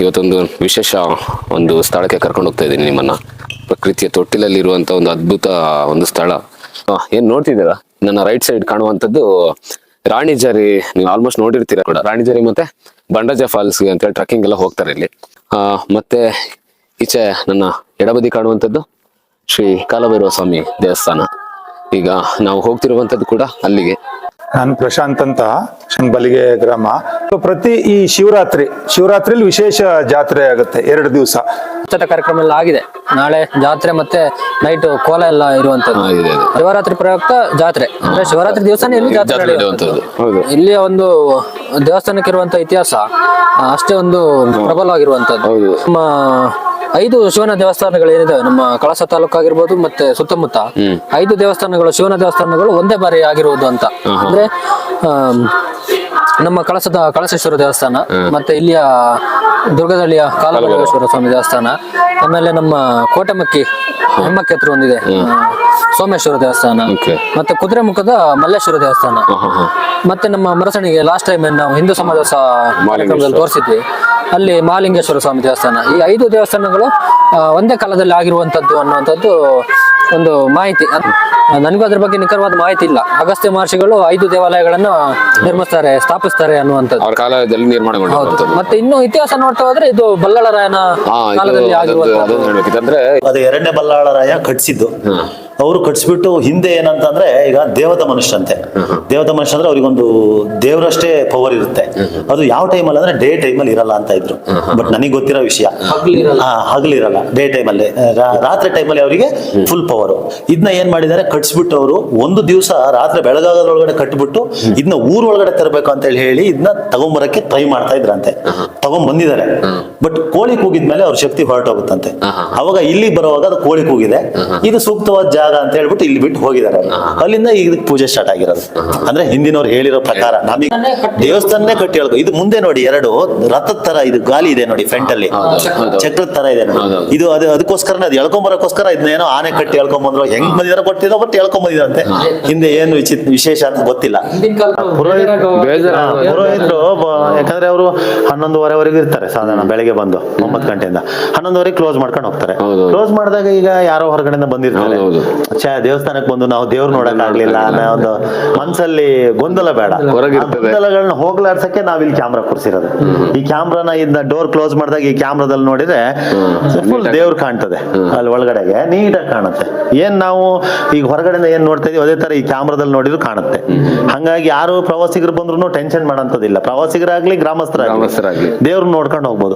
ಇವತ್ತೊಂದು ವಿಶೇಷ ಒಂದು ಸ್ಥಳಕ್ಕೆ ಕರ್ಕೊಂಡು ಹೋಗ್ತಾ ಇದ್ದೀನಿ ನಿಮ್ಮನ್ನ. ಪ್ರಕೃತಿಯ ತೊಟ್ಟಿಲಲ್ಲಿರುವಂತ ಒಂದು ಅದ್ಭುತ ಒಂದು ಸ್ಥಳ. ಏನ್ ನೋಡ್ತಿದ್ದೀರಾ, ನನ್ನ ರೈಟ್ ಸೈಡ್ ಕಾಣುವಂತದ್ದು ರಾಣಿಜರಿ. ನೀವು ಆಲ್ಮೋಸ್ಟ್ ನೋಡಿರ್ತೀರಾ ಕೂಡ. ರಾಣಿಜರಿ ಮತ್ತೆ ಬಂಡಜ ಫಾಲ್ಸ್ ಅಂತ ಹೇಳಿ ಟ್ರಕ್ಕಿಂಗ್ ಎಲ್ಲ ಹೋಗ್ತಾರೆ ಇಲ್ಲಿ. ಮತ್ತೆ ಈಚೆ ನನ್ನ ಎಡಬದಿ ಕಾಣುವಂಥದ್ದು ಶ್ರೀ ಕಾಲಭೈರವ ಸ್ವಾಮಿ ದೇವಸ್ಥಾನ. ಈಗ ನಾವು ಹೋಗ್ತಿರುವಂತದ್ದು ಕೂಡ ಅಲ್ಲಿಗೆ. ನಾನು ಪ್ರಶಾಂತ್ ಅಂತ ಬಲಿಗೆ ಗ್ರಾಮ. ಪ್ರತಿ ಈ ಶಿವರಾತ್ರಿಲಿ ವಿಶೇಷ ಜಾತ್ರೆ ಆಗುತ್ತೆ 2 ದಿವಸ. ಕಾರ್ಯಕ್ರಮ ಎಲ್ಲ ಆಗಿದೆ. ನಾಳೆ ಜಾತ್ರೆ ಮತ್ತೆ ನೈಟ್ ಕೋಲ ಎಲ್ಲ ಇರುವಂತದ್ದು. ಶಿವರಾತ್ರಿ ಪ್ರಯುಕ್ತ ಜಾತ್ರೆ ಅಂದ್ರೆ ಶಿವರಾತ್ರಿ ದಿವಸನೇ ಇಲ್ಲಿ ಜಾತ್ರೆ ನಡೆಯುವಂತದ್ದು. ಇಲ್ಲಿಯ ಒಂದು ದೇವಸ್ಥಾನಕ್ಕೆ ಇರುವಂತ ಇತಿಹಾಸ ಅಷ್ಟೇ ಒಂದು ಪ್ರಬಲವಾಗಿರುವಂತದ್ದು. ನಮ್ಮ 5 ಶಿವನ ದೇವಸ್ಥಾನಗಳು ಏನಿದಾವೆ ನಮ್ಮ ಕಳಸ ತಾಲೂಕು ಆಗಿರ್ಬೋದು ಮತ್ತೆ ಸುತ್ತಮುತ್ತ 5 ದೇವಸ್ಥಾನಗಳು ಶಿವನ ದೇವಸ್ಥಾನಗಳು ಒಂದೇ ಬಾರಿ ಆಗಿರುವುದು ಅಂತ ಅಂದ್ರೆ ನಮ್ಮ ಕಳಸೇಶ್ವರ ದೇವಸ್ಥಾನ, ಮತ್ತೆ ಇಲ್ಲಿಯ ದುರ್ಗದಳ್ಳಿಯ ಕಾಲಭೈರವೇಶ್ವರ ಸ್ವಾಮಿ ದೇವಸ್ಥಾನ, ಆಮೇಲೆ ನಮ್ಮ ಕೋಟೆಮಕ್ಕಿ ಹೆಮ್ಮಕ್ಕಿ ಹತ್ರ ಒಂದಿದೆ ಸೋಮೇಶ್ವರ ದೇವಸ್ಥಾನ, ಮತ್ತೆ ಕುದುರೆಮುಖದ ಮಲ್ಲೇಶ್ವರ ದೇವಸ್ಥಾನ, ಮತ್ತೆ ನಮ್ಮ ಮರಸಣಿಗೆ ಲಾಸ್ಟ್ ಟೈಮ್ ನಾವು ಹಿಂದೂ ಸಮಾಜ ಕಾರ್ಯಕ್ರಮದಲ್ಲಿ ತೋರಿಸಿದ್ವಿ, ಅಲ್ಲಿ ಮಹಾಲಿಂಗೇಶ್ವರ ಸ್ವಾಮಿ ದೇವಸ್ಥಾನ. ಈ 5 ದೇವಸ್ಥಾನಗಳು ಒಂದೇ ಕಾಲದಲ್ಲಿ ಆಗಿರುವಂತದ್ದು ಅನ್ನುವಂಥದ್ದು ಒಂದು ಮಾಹಿತಿ. ನನಗೂ ಅದ್ರ ಬಗ್ಗೆ ನಿಖರವಾದ ಮಾಹಿತಿ ಇಲ್ಲ. ಅಗಸ್ತ್ಯ ಮಹರ್ಷಿಗಳು 5 ದೇವಾಲಯಗಳನ್ನು ಸ್ಥಾಪಿಸ್ತಾರೆ ಅನ್ನುವಂಥದ್ದು ಅವ್ರ ಕಾಲದಲ್ಲಿ ನಿರ್ಮಾಣ ಮಾಡಿರುವಂತದ್ದು. ಮತ್ತೆ ಇನ್ನು ಇತಿಹಾಸ ನೋಡ್ತಾ ಹೋದ್ರೆ ಇದು ಬಲ್ಲಾಳರಾಯನ ಕಾಲದಲ್ಲಿ ಆಗಿರುವಂತದ್ದು. ಅದು 2ನೇ ಬಲ್ಲಾಳರಾಯ ಕಟ್ಸಿದ್ದು. ಅವರು ಕಟ್ಸ್ಬಿಟ್ಟು ಹಿಂದೆ ಏನಂತಂದ್ರೆ ಈಗ ದೇವತಾ ಮನುಷ್ಯ ಅಂತೆ. ದೇವತಾ ಮನುಷ್ಯ ಅಂದ್ರೆ ಅವ್ರಿಗೊಂದು ದೇವರಷ್ಟೇ ಪವರ್ ಇರುತ್ತೆ. ಅದು ಯಾವ ಟೈಮಲ್ಲಿ ಅಂದ್ರೆ ಡೇ ಟೈಮಲ್ಲಿ ಇರಲ್ಲ ಅಂತ ಇದ್ರು. ಬಟ್ ನನಗೆ ಗೊತ್ತಿರೋ ವಿಷಯ ಹಗಲಿರಲ್ಲ, ಡೇ ಟೈಮಲ್ಲಿ, ರಾತ್ರಿ ಟೈಮಲ್ಲಿ ಅವರಿಗೆ ಫುಲ್ ಪವರ್. ಇದನ್ನ ಏನ್ ಮಾಡಿದ್ದಾರೆ, ಕಟ್ಸ್ಬಿಟ್ಟು ಅವರು ಒಂದು ದಿವಸ ರಾತ್ರಿ ಬೆಳಗಾಗದ್ರೊಳಗಡೆ ಕಟ್ಬಿಟ್ಟು ಇದನ್ನ ಊರೊಳಗಡೆ ತರಬೇಕು ಅಂತ ಹೇಳಿ ಇದನ್ನ ತಗೊಂಬರಕ್ಕೆ ಟ್ರೈ ಮಾಡ್ತಾ ಇದ್ರಂತೆ. ತಗೊಂಡ್ ಬಂದಿದ್ದಾರೆ. ಬಟ್ ಕೋಳಿ ಕೂಗಿದ್ಮೇಲೆ ಅವ್ರ ಶಕ್ತಿ ಹೊರಟೋಗುತ್ತಂತೆ. ಅವಾಗ ಇಲ್ಲಿ ಬರುವಾಗ ಅದು ಕೋಳಿ ಕೂಗಿದೆ, ಇದು ಸೂಕ್ತವಾದ ಜಾಗ ಅಂತ ಹೇಳ್ಬಿಟ್ಟು ಇಲ್ಲಿ ಬಿಟ್ಟು ಹೋಗಿದ್ದಾರೆ. ಅಲ್ಲಿಂದ ಈಗ ಪೂಜೆ ಸ್ಟಾರ್ಟ್ ಆಗಿರೋದು. ಅಂದ್ರೆ ಹಿಂದಿನವ್ರು ಹೇಳಿರೋ ಪ್ರಕಾರ ನಮಗೆ ದೇವಸ್ಥಾನನೇ ಕಟ್ಟಿ ಹೇಳ್ಕೊ. ಇದು ಮುಂದೆ ನೋಡಿ 2 ರಥದ ತರ ಇದು ಗಾಲಿ ಇದೆ ನೋಡಿ, ಫ್ರಂಟ್ ಅಲ್ಲಿ ಚಕ್ರದ ತರ ಇದೆ ನೋಡಿ. ಇದು ಅದಕ್ಕೋಸ್ಕರ ಅದು ಎಳ್ಕೊಂಬರಕ್ಕೋಸ್ಕರ ಇದನ್ನೇನೋ ಆನೆ ಕಟ್ಟಿ ಎಳ್ಕೊಂಬಂದ್ರು. ಹೆಂಗ್ ಬಂದಿದಾರ ಗೊತ್ತಿಲ್ಲ, ಬಟ್ ಎಳ್ಕೊಂಬಂದಿದಂತೆ. ಹಿಂದೆ ಏನು ವಿಶೇಷ ಅಂತ ಗೊತ್ತಿಲ್ಲ. ಪುರೋಹಿತರು ಯಾಕಂದ್ರೆ ಅವರು 11:30ವರೆಗೂ ಇರ್ತಾರೆ ಸಾಧಾರಣ. ಬೆಳಗ್ಗೆ ಬಂದು 9 ಗಂಟೆಯಿಂದ 11:00ವರೆಗೆ ಕ್ಲೋಸ್ ಮಾಡ್ಕೊಂಡು ಹೋಗ್ತಾರೆ. ಕ್ಲೋಸ್ ಮಾಡಿದಾಗ ಈಗ ಯಾರೋ ಹೊರಗಡೆಯಿಂದ ಬಂದಿರ್ತಾರೆ. ದೇವಸ್ಥಾನಕ್ಕೆ ಬಂದು ನಾವು ದೇವ್ರು ನೋಡಕ್ ಆಗ್ಲಿಲ್ಲ ಅನ್ನೋ ಒಂದು ಮನ್ಸಲ್ಲಿ ಗೊಂದಲ ಬೇಡ. ಗೊಂದಲಗಳನ್ನ ಹೋಗ್ಲಾಡ್ಸಕ್ಕೆ ನಾವಿಲ್ಲಿ ಕ್ಯಾಮ್ರಾ ಕೂರಿಸಿರೋದು. ಈ ಕ್ಯಾಮ್ರಾನ ಇದನ್ನ ಡೋರ್ ಕ್ಲೋಸ್ ಮಾಡಿದಾಗ ಈ ಕ್ಯಾಮ್ರಾದಲ್ಲಿ ನೋಡಿದ್ರೆ ಫುಲ್ ದೇವ್ರು ಕಾಣ್ತದೆ. ಅಲ್ಲಿ ಒಳಗಡೆಗೆ ನೀಟಾಗಿ ಕಾಣುತ್ತೆ. ಏನ್ ನಾವು ಈಗ ಹೊರಗಡೆಯಿಂದ ಏನ್ ನೋಡ್ತಾ ಇದೀವಿ ಅದೇ ತರ ಈ ಕ್ಯಾಮ್ರಾದಲ್ಲಿ ನೋಡಿದ್ರು ಕಾಣುತ್ತೆ. ಹಂಗಾಗಿ ಯಾರು ಪ್ರವಾಸಿಗರು ಬಂದ್ರು ಟೆನ್ಷನ್ ಮಾಡೋಂಥದ್ದಿಲ್ಲ. ಪ್ರವಾಸಿಗರಾಗ್ಲಿ ಗ್ರಾಮಸ್ಥರಾಗ್ಲಿ ದೇವ್ರನ್ನ ನೋಡ್ಕೊಂಡು ಹೋಗ್ಬೋದು.